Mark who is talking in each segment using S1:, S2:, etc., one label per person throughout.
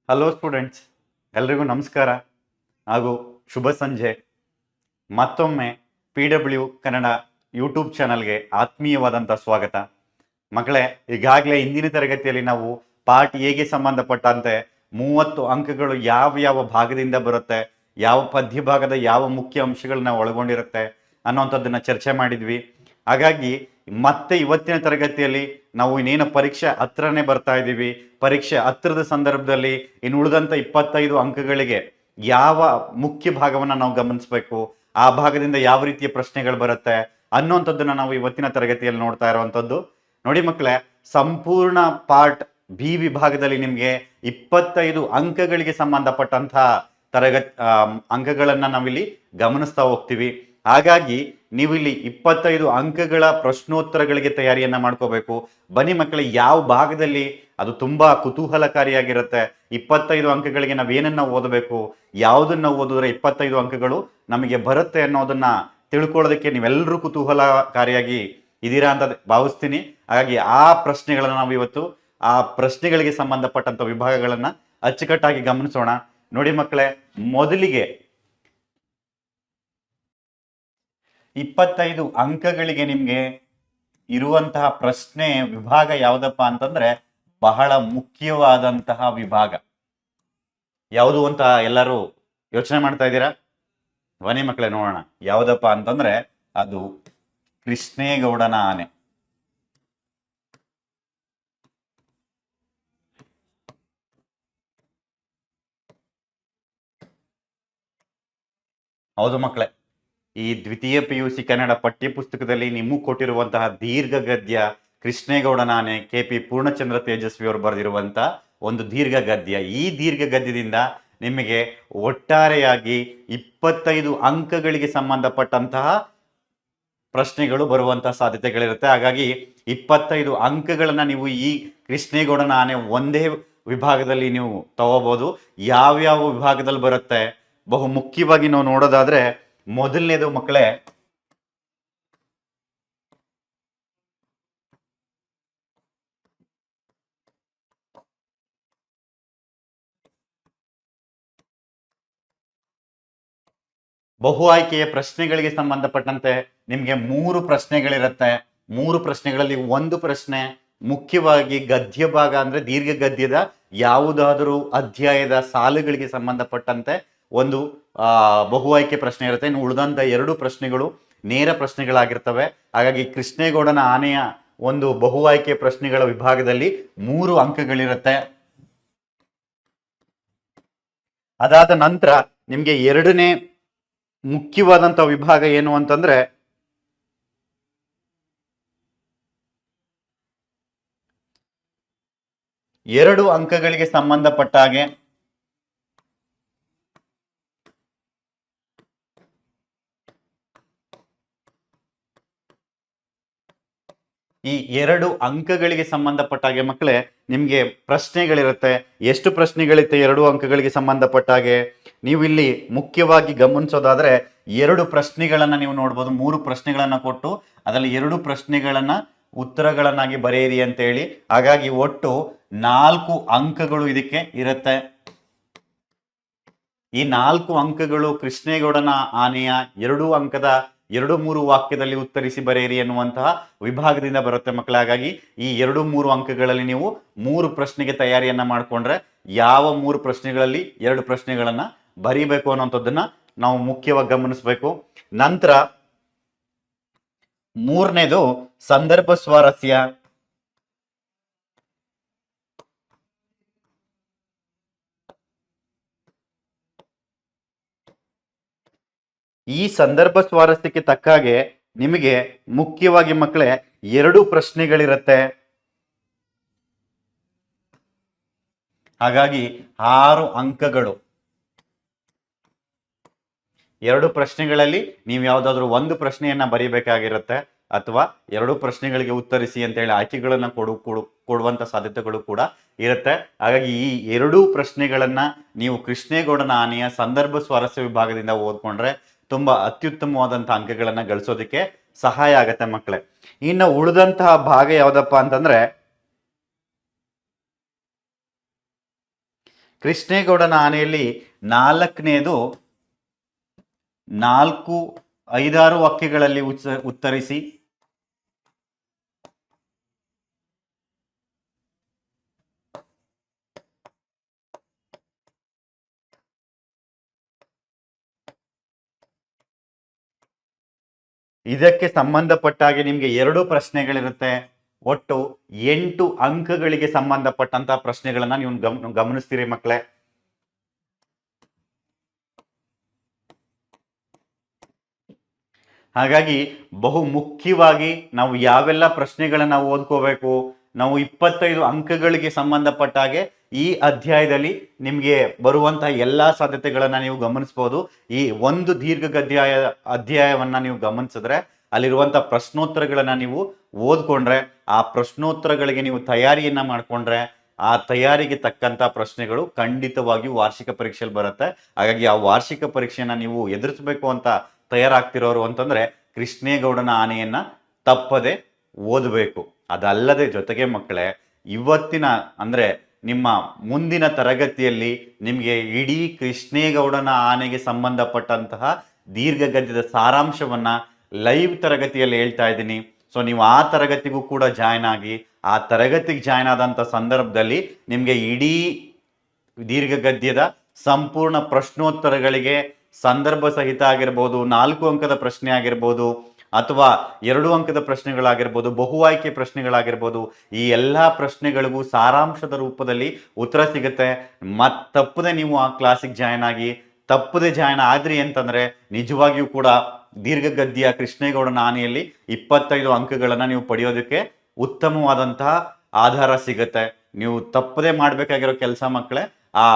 S1: Hello students, ಎಲ್ರಿಗೂ ನಮಸ್ಕಾರ ಹಾಗೂ ಶುಭ ಸಂಜೆ. ಮತ್ತೊಮ್ಮೆ PW ಕನ್ನಡ ಯೂಟ್ಯೂಬ್ ಚಾನಲ್ಗೆ ಆತ್ಮೀಯವಾದಂಥ ಸ್ವಾಗತ. ಮಕ್ಕಳೇ, ಈಗಾಗಲೇ ಇಂದಿನ ತರಗತಿಯಲ್ಲಿ ನಾವು ಪಾರ್ಟ್ ಎಗೆ ಸಂಬಂಧಪಟ್ಟಂತೆ 30 ಅಂಕಗಳು ಯಾವ ಭಾಗದಿಂದ ಬರುತ್ತೆ, ಯಾವ ಪದ್ಯ ಭಾಗದ ಯಾವ ಮುಖ್ಯ ಅಂಶಗಳನ್ನ ಒಳಗೊಂಡಿರುತ್ತೆ ಅನ್ನೋಂಥದ್ದನ್ನ ಚರ್ಚೆ ಮಾಡಿದ್ವಿ. ಹಾಗಾಗಿ ಮತ್ತೆ ಇವತ್ತಿನ ತರಗತಿಯಲ್ಲಿ ನಾವು ಇನ್ನೇನು ಪರೀಕ್ಷೆ ಹತ್ರನೇ ಬರ್ತಾ ಇದ್ದೀವಿ. ಪರೀಕ್ಷೆ ಹತ್ರದ ಸಂದರ್ಭದಲ್ಲಿ ಇನ್ನು ಉಳಿದಂಥ 25 ಅಂಕಗಳಿಗೆ ಯಾವ ಮುಖ್ಯ ಭಾಗವನ್ನ ನಾವು ಗಮನಿಸಬೇಕು, ಆ ಭಾಗದಿಂದ ಯಾವ ರೀತಿಯ ಪ್ರಶ್ನೆಗಳು ಬರುತ್ತೆ ಅನ್ನೋಂಥದ್ದನ್ನ ನಾವು ಇವತ್ತಿನ ತರಗತಿಯಲ್ಲಿ ನೋಡ್ತಾ ಇರುವಂತದ್ದು. ನೋಡಿ ಮಕ್ಕಳೇ, ಸಂಪೂರ್ಣ ಪಾರ್ಟ್ ಬಿ ವಿಭಾಗದಲ್ಲಿ ನಿಮ್ಗೆ 25 ಅಂಕಗಳಿಗೆ ಸಂಬಂಧಪಟ್ಟಂತಹ ಅಂಕಗಳನ್ನ ನಾವಿಲ್ಲಿ ಗಮನಿಸ್ತಾ ಹೋಗ್ತೀವಿ. ಹಾಗಾಗಿ ನೀವು ಇಲ್ಲಿ 25 ಅಂಕಗಳ ಪ್ರಶ್ನೋತ್ತರಗಳಿಗೆ ತಯಾರಿಯನ್ನ ಮಾಡ್ಕೋಬೇಕು. ಬನ್ನಿ ಮಕ್ಕಳೇ, ಯಾವ ಭಾಗದಲ್ಲಿ ಅದು ತುಂಬಾ ಕುತೂಹಲಕಾರಿಯಾಗಿರುತ್ತೆ, 25 ಅಂಕಗಳಿಗೆ ನಾವೇನನ್ನ ಓದಬೇಕು, ಯಾವುದನ್ನ ಓದಿದ್ರೆ 25 ಅಂಕಗಳು ನಮಗೆ ಬರುತ್ತೆ ಅನ್ನೋದನ್ನ ತಿಳ್ಕೊಳ್ಳೋದಕ್ಕೆ ನೀವೆಲ್ಲರೂ ಕುತೂಹಲಕಾರಿಯಾಗಿ ಇದೀರಾ ಅಂತ ಭಾವಿಸ್ತೀನಿ. ಹಾಗಾಗಿ ಆ ಪ್ರಶ್ನೆಗಳನ್ನ ನಾವು ಇವತ್ತು ಆ ಪ್ರಶ್ನೆಗಳಿಗೆ ಸಂಬಂಧಪಟ್ಟಂತ ವಿಭಾಗಗಳನ್ನ ಅಚ್ಚುಕಟ್ಟಾಗಿ ಗಮನಿಸೋಣ. ನೋಡಿ ಮಕ್ಕಳೇ, ಮೊದಲಿಗೆ 25 ಅಂಕಗಳಿಗೆ ನಿಮ್ಗೆ ಇರುವಂತಹ ಪ್ರಶ್ನೆ ವಿಭಾಗ ಯಾವ್ದಪ್ಪ ಅಂತಂದ್ರೆ ಬಹಳ ಮುಖ್ಯವಾದಂತಹ ವಿಭಾಗ ಯಾವುದು ಅಂತ ಎಲ್ಲರೂ ಯೋಚನೆ ಮಾಡ್ತಾ ಇದ್ದೀರಾ? ಬನ್ನಿ ಮಕ್ಕಳೇ ನೋಡೋಣ. ಯಾವ್ದಪ್ಪ ಅಂತಂದ್ರೆ ಅದು ಕೃಷ್ಣೇಗೌಡನ ಆನೆ. ಹೌದು ಮಕ್ಕಳೇ, ಈ ದ್ವಿತೀಯ PUC ಕನ್ನಡ ಪಠ್ಯ ಪುಸ್ತಕದಲ್ಲಿ ನಿಮಗೆ ಕೊಟ್ಟಿರುವಂತಹ ದೀರ್ಘ ಗದ್ಯ ಕೃಷ್ಣೇಗೌಡನ ಆನೆ KP ಪೂರ್ಣಚಂದ್ರ ತೇಜಸ್ವಿ ಅವರು ಬರೆದಿರುವಂತಹ ಒಂದು ದೀರ್ಘ ಗದ್ಯ. ಈ ದೀರ್ಘ ಗದ್ಯದಿಂದ ನಿಮಗೆ ಒಟ್ಟಾರೆಯಾಗಿ 25 ಅಂಕಗಳಿಗೆ ಸಂಬಂಧಪಟ್ಟಂತಹ ಪ್ರಶ್ನೆಗಳು ಬರುವಂತಹ ಸಾಧ್ಯತೆಗಳಿರುತ್ತೆ. ಹಾಗಾಗಿ 25 ಅಂಕಗಳನ್ನ ನೀವು ಈ ಕೃಷ್ಣೇಗೌಡನ ಆನೆ ಒಂದೇ ವಿಭಾಗದಲ್ಲಿ ನೀವು ತಗೋಬಹುದು. ಯಾವ್ಯಾವ ವಿಭಾಗದಲ್ಲಿ ಬರುತ್ತೆ ಬಹು ಮುಖ್ಯವಾಗಿ ನಾವು ನೋಡೋದಾದ್ರೆ, ಮೊದಲನೇದು ಮಕ್ಕಳೇ ಬಹು ಆಯ್ಕೆಯ ಪ್ರಶ್ನೆಗಳಿಗೆ ಸಂಬಂಧಪಟ್ಟಂತೆ ನಿಮ್ಗೆ 3 ಪ್ರಶ್ನೆಗಳಿರುತ್ತೆ. 3 ಪ್ರಶ್ನೆಗಳಲ್ಲಿ ಒಂದು ಪ್ರಶ್ನೆ ಮುಖ್ಯವಾಗಿ ಗದ್ಯ ಭಾಗ ಅಂದ್ರೆ ದೀರ್ಘ ಗದ್ಯದ ಯಾವುದಾದರೂ ಅಧ್ಯಾಯದ ಸಾಲುಗಳಿಗೆ ಸಂಬಂಧಪಟ್ಟಂತೆ ಒಂದು ಬಹು ಆಯ್ಕೆ ಪ್ರಶ್ನೆ ಇರುತ್ತೆ. ಇನ್ನು ಉಳಿದಂತ 2 ಪ್ರಶ್ನೆಗಳು ನೇರ ಪ್ರಶ್ನೆಗಳಾಗಿರ್ತವೆ. ಹಾಗಾಗಿ ಕೃಷ್ಣೇಗೌಡನ ಆನೆಯ ಒಂದು ಬಹು ಆಯ್ಕೆ ಪ್ರಶ್ನೆಗಳ ವಿಭಾಗದಲ್ಲಿ 3 ಅಂಕಗಳಿರುತ್ತೆ. ಅದಾದ ನಂತರ ನಿಮ್ಗೆ ಎರಡನೇ ಮುಖ್ಯವಾದಂತ ವಿಭಾಗ ಏನು ಅಂತಂದ್ರೆ ಎರಡು ಅಂಕಗಳಿಗೆ ಸಂಬಂಧಪಟ್ಟ ಹಾಗೆ ಈ 2 ಅಂಕಗಳಿಗೆ ಸಂಬಂಧಪಟ್ಟ ಹಾಗೆ ಮಕ್ಕಳೇ ನಿಮ್ಗೆ ಪ್ರಶ್ನೆಗಳಿರುತ್ತೆ. ಎಷ್ಟು ಪ್ರಶ್ನೆಗಳಿರುತ್ತೆ 2 ಅಂಕಗಳಿಗೆ ಸಂಬಂಧಪಟ್ಟ ಹಾಗೆ? ನೀವು ಇಲ್ಲಿ ಮುಖ್ಯವಾಗಿ ಗಮನಿಸೋದಾದ್ರೆ 2 ಪ್ರಶ್ನೆಗಳನ್ನ ನೀವು ನೋಡ್ಬೋದು. 3 ಪ್ರಶ್ನೆಗಳನ್ನ ಕೊಟ್ಟು ಅದರಲ್ಲಿ 2 ಪ್ರಶ್ನೆಗಳನ್ನ ಉತ್ತರಗಳನ್ನಾಗಿ ಬರೆಯಿರಿ ಅಂತ ಹೇಳಿ. ಹಾಗಾಗಿ ಒಟ್ಟು 4 ಅಂಕಗಳು ಇದಕ್ಕೆ ಇರುತ್ತೆ. ಈ 4 ಅಂಕಗಳು ಕೃಷ್ಣೇಗೌಡನ ಆನೆಯ 2 ಅಂಕದ 2-3 ವಾಕ್ಯದಲ್ಲಿ ಉತ್ತರಿಸಿ ಬರೆಯಿರಿ ಎನ್ನುವಂತಹ ವಿಭಾಗದಿಂದ ಬರುತ್ತೆ ಮಕ್ಕಳೇ. ಹಾಗಾಗಿ ಈ 2-3 ಅಂಕಗಳಲ್ಲಿ ನೀವು 3 ಪ್ರಶ್ನೆಗೆ ತಯಾರಿಯನ್ನ ಮಾಡ್ಕೊಂಡ್ರೆ ಯಾವ 3 ಪ್ರಶ್ನೆಗಳಲ್ಲಿ 2 ಪ್ರಶ್ನೆಗಳನ್ನ ಬರೀಬೇಕು ಅನ್ನೋಂಥದ್ದನ್ನ ನಾವು ಮುಖ್ಯವಾಗಿ ಗಮನಿಸಬೇಕು. ನಂತರ ಮೂರನೇದು ಸಂದರ್ಭ ಸ್ವಾರಸ್ಯ. ಈ ಸಂದರ್ಭ ಸ್ವಾರಸ್ಯಕ್ಕೆ ತಕ್ಕ ಹಾಗೆ ನಿಮಗೆ ಮುಖ್ಯವಾಗಿ ಮಕ್ಕಳೇ 2 ಪ್ರಶ್ನೆಗಳಿರುತ್ತೆ. ಹಾಗಾಗಿ 6 ಅಂಕಗಳು. 2 ಪ್ರಶ್ನೆಗಳಲ್ಲಿ ನೀವು ಯಾವ್ದಾದ್ರು ಒಂದು ಪ್ರಶ್ನೆಯನ್ನ ಬರೀಬೇಕಾಗಿರುತ್ತೆ ಅಥವಾ 2 ಪ್ರಶ್ನೆಗಳಿಗೆ ಉತ್ತರಿಸಿ ಅಂತ ಹೇಳಿ ಆಯ್ಕೆಗಳನ್ನ ಕೊಡುವಂತ ಸಾಧ್ಯತೆಗಳು ಕೂಡ ಇರುತ್ತೆ. ಹಾಗಾಗಿ ಈ 2 ಪ್ರಶ್ನೆಗಳನ್ನ ನೀವು ಕೃಷ್ಣೇಗೌಡನ ಆನೆಯ ಸಂದರ್ಭ ಸ್ವಾರಸ್ಯ ವಿಭಾಗದಿಂದ ಓದ್ಕೊಂಡ್ರೆ ತುಂಬಾ ಅತ್ಯುತ್ತಮವಾದಂತಹ ಅಂಕಗಳನ್ನ ಗಳಿಸೋದಕ್ಕೆ ಸಹಾಯ ಆಗತ್ತೆ ಮಕ್ಕಳೇ. ಇನ್ನು ಉಳಿದಂತಹ ಭಾಗ ಯಾವ್ದಪ್ಪ ಅಂತಂದ್ರೆ ಕೃಷ್ಣೇಗೌಡನ ಆನೆಯಲ್ಲಿ 4ನೇದು 4 5-6 ವಾಕ್ಯಗಳಲ್ಲಿ ಉತ್ತರಿಸಿ. ಇದಕ್ಕೆ ಸಂಬಂಧಪಟ್ಟ ಹಾಗೆ ನಿಮ್ಗೆ 2 ಪ್ರಶ್ನೆಗಳಿರುತ್ತೆ. ಒಟ್ಟು 8 ಅಂಕಗಳಿಗೆ ಸಂಬಂಧಪಟ್ಟಂತಹ ಪ್ರಶ್ನೆಗಳನ್ನ ನೀವು ಗಮನಿಸ್ತೀರಿ ಮಕ್ಕಳೇ. ಹಾಗಾಗಿ ಬಹು ಮುಖ್ಯವಾಗಿ ನಾವು ಯಾವೆಲ್ಲ ಪ್ರಶ್ನೆಗಳನ್ನ ಓದ್ಕೋಬೇಕು, ನಾವು 25 ಅಂಕಗಳಿಗೆ ಸಂಬಂಧಪಟ್ಟ ಹಾಗೆ ಈ ಅಧ್ಯಾಯದಲ್ಲಿ ನಿಮಗೆ ಬರುವಂತಹ ಎಲ್ಲಾ ಸಾಧ್ಯತೆಗಳನ್ನ ನೀವು ಗಮನಿಸಬಹುದು. ಈ ಒಂದು ಅಧ್ಯಾಯವನ್ನ ನೀವು ಗಮನಿಸಿದ್ರೆ ಅಲ್ಲಿರುವಂತಹ ಪ್ರಶ್ನೋತ್ತರಗಳನ್ನ ನೀವು ಓದ್ಕೊಂಡ್ರೆ, ಆ ಪ್ರಶ್ನೋತ್ತರಗಳಿಗೆ ನೀವು ತಯಾರಿಯನ್ನ ಮಾಡ್ಕೊಂಡ್ರೆ, ಆ ತಯಾರಿಗೆ ತಕ್ಕಂತ ಪ್ರಶ್ನೆಗಳು ಖಂಡಿತವಾಗಿಯೂ ವಾರ್ಷಿಕ ಪರೀಕ್ಷೆಯಲ್ಲಿ ಬರುತ್ತೆ. ಹಾಗಾಗಿ ಆ ವಾರ್ಷಿಕ ಪರೀಕ್ಷೆಯನ್ನ ನೀವು ಎದುರಿಸಬೇಕು ಅಂತ ತಯಾರಾಗ್ತಿರೋರು ಅಂತಂದ್ರೆ ಕೃಷ್ಣೇಗೌಡನ ಆನೆಯನ್ನ ತಪ್ಪದೆ ಓದಬೇಕು. ಅದಲ್ಲದೆ ಜೊತೆಗೆ ಮಕ್ಕಳೇ, ಇವತ್ತಿನ ಅಂದ್ರೆ ನಿಮ್ಮ ಮುಂದಿನ ತರಗತಿಯಲ್ಲಿ ನಿಮಗೆ ಇಡೀ ಕೃಷ್ಣೇಗೌಡನ ಆನೆಗೆ ಸಂಬಂಧಪಟ್ಟಂತಹ ದೀರ್ಘಗದ್ಯದ ಸಾರಾಂಶವನ್ನ ಲೈವ್ ತರಗತಿಯಲ್ಲಿ ಹೇಳ್ತಾ ಇದ್ದೀನಿ. ಸೊ ನೀವು ಆ ತರಗತಿಗೂ ಕೂಡ ಜಾಯ್ನ್ ಆಗಿ, ಆ ತರಗತಿಗೆ ಜಾಯ್ನ್ ಆದಂತ ಸಂದರ್ಭದಲ್ಲಿ ನಿಮಗೆ ಇಡೀ ದೀರ್ಘಗದ್ಯದ ಸಂಪೂರ್ಣ ಪ್ರಶ್ನೋತ್ತರಗಳಿಗೆ ಸಂದರ್ಭ ಸಹಿತ ಆಗಿರ್ಬೋದು, 4 ಅಂಕದ ಪ್ರಶ್ನೆ ಆಗಿರ್ಬೋದು, ಅಥವಾ 2 ಅಂಕದ ಪ್ರಶ್ನೆಗಳಾಗಿರ್ಬೋದು, ಬಹು ಆಯ್ಕೆ ಪ್ರಶ್ನೆಗಳಾಗಿರ್ಬೋದು, ಈ ಎಲ್ಲಾ ಪ್ರಶ್ನೆಗಳಿಗೂ ಸಾರಾಂಶದ ರೂಪದಲ್ಲಿ ಉತ್ತರ ಸಿಗುತ್ತೆ. ತಪ್ಪದೆ ನೀವು ಆ ಕ್ಲಾಸಿಗೆ ಜಾಯ್ನ್ ಆಗಿ, ತಪ್ಪದೆ ಜಾಯ್ನ್ ಆದ್ರಿ ಅಂತಂದ್ರೆ ನಿಜವಾಗಿಯೂ ಕೂಡ ದೀರ್ಘಗದ್ಯ ಕೃಷ್ಣೇಗೌಡನ ಆನೆಯಲ್ಲಿ 25 ಅಂಕಗಳನ್ನ ನೀವು ಪಡೆಯೋದಕ್ಕೆ ಉತ್ತಮವಾದಂತಹ ಆಧಾರ ಸಿಗುತ್ತೆ. ನೀವು ತಪ್ಪದೆ ಮಾಡ್ಬೇಕಾಗಿರೋ ಕೆಲಸ ಮಕ್ಕಳೇ, ಆ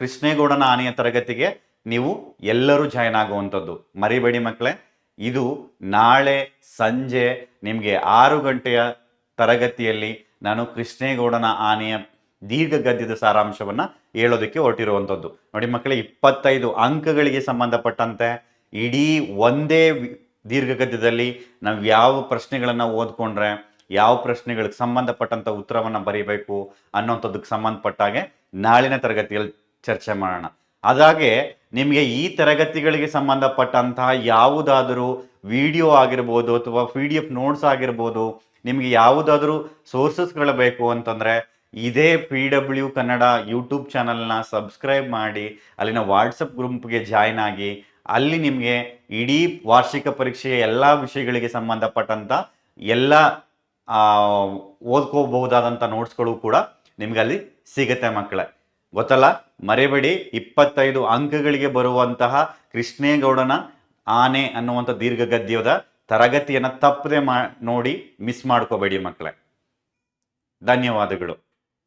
S1: ಕೃಷ್ಣೇಗೌಡನ ಆನೆಯ ತರಗತಿಗೆ ನೀವು ಎಲ್ಲರೂ ಜಾಯ್ನ್ ಆಗುವಂಥದ್ದು ಮರಿಬೇಡಿ ಮಕ್ಕಳೇ. ಇದು ನಾಳೆ ಸಂಜೆ ನಿಮಗೆ 6 ಗಂಟೆಯ ತರಗತಿಯಲ್ಲಿ ನಾನು ಕೃಷ್ಣೇಗೌಡನ ಆನೆಯ ದೀರ್ಘಗದ್ಯದ ಸಾರಾಂಶವನ್ನ ಹೇಳೋದಕ್ಕೆ ಹೊರಟಿರುವಂಥದ್ದು. ನೋಡಿ ಮಕ್ಕಳೇ, 25 ಅಂಕಗಳಿಗೆ ಸಂಬಂಧಪಟ್ಟಂತೆ ಇಡೀ ಒಂದೇ ದೀರ್ಘಗದ್ಯದಲ್ಲಿ ನಾವು ಯಾವ ಪ್ರಶ್ನೆಗಳನ್ನ ಓದ್ಕೊಂಡ್ರೆ ಯಾವ ಪ್ರಶ್ನೆಗಳಿಗೆ ಸಂಬಂಧಪಟ್ಟಂತ ಉತ್ತರವನ್ನ ಬರೀಬೇಕು ಅನ್ನೋಂಥದ್ದಕ್ಕೆ ಸಂಬಂಧಪಟ್ಟಾಗೆ ನಾಳಿನ ತರಗತಿಯಲ್ಲಿ ಚರ್ಚೆ ಮಾಡೋಣ. ಅದಾಗೆ ನಿಮಗೆ ಈ ತರಗತಿಗಳಿಗೆ ಸಂಬಂಧಪಟ್ಟಂತಹ ಯಾವುದಾದರೂ ವಿಡಿಯೋ ಆಗಿರ್ಬೋದು ಅಥವಾ PDF ನೋಟ್ಸ್ ಆಗಿರ್ಬೋದು, ನಿಮಗೆ ಯಾವುದಾದ್ರೂ ಸೋರ್ಸಸ್ಗಳು ಬೇಕು ಅಂತಂದ್ರೆ ಇದೇ PW ಕನ್ನಡ ಯೂಟ್ಯೂಬ್ ಚಾನಲ್ನ ಸಬ್ಸ್ಕ್ರೈಬ್ ಮಾಡಿ ಅಲ್ಲಿನ ವಾಟ್ಸಪ್ ಗ್ರೂಪ್ಗೆ ಜಾಯ್ನ್ ಆಗಿ, ಅಲ್ಲಿ ನಿಮಗೆ ಇಡೀ ವಾರ್ಷಿಕ ಪರೀಕ್ಷೆಯ ಎಲ್ಲ ವಿಷಯಗಳಿಗೆ ಸಂಬಂಧಪಟ್ಟಂತ ಎಲ್ಲ ಓದ್ಕೋಬಹುದಾದಂಥ ನೋಟ್ಸ್ಗಳು ಕೂಡ ನಿಮ್ಗೆ ಅಲ್ಲಿ ಸಿಗುತ್ತೆ ಮಕ್ಕಳೇ. ಗೊತ್ತಲ್ಲ, ಮರೆಬೇಡಿ. 25 ಅಂಕಗಳಿಗೆ ಬರುವಂತಹ ಕೃಷ್ಣೇಗೌಡನ ಆನೆ ಅನ್ನುವಂಥ ದೀರ್ಘಗದ್ಯದ ತರಗತಿಯನ್ನು ತಪ್ಪದೆ ನೋಡಿ ಮಿಸ್ ಮಾಡ್ಕೋಬೇಡಿ ಮಕ್ಕಳೇ. ಧನ್ಯವಾದಗಳು.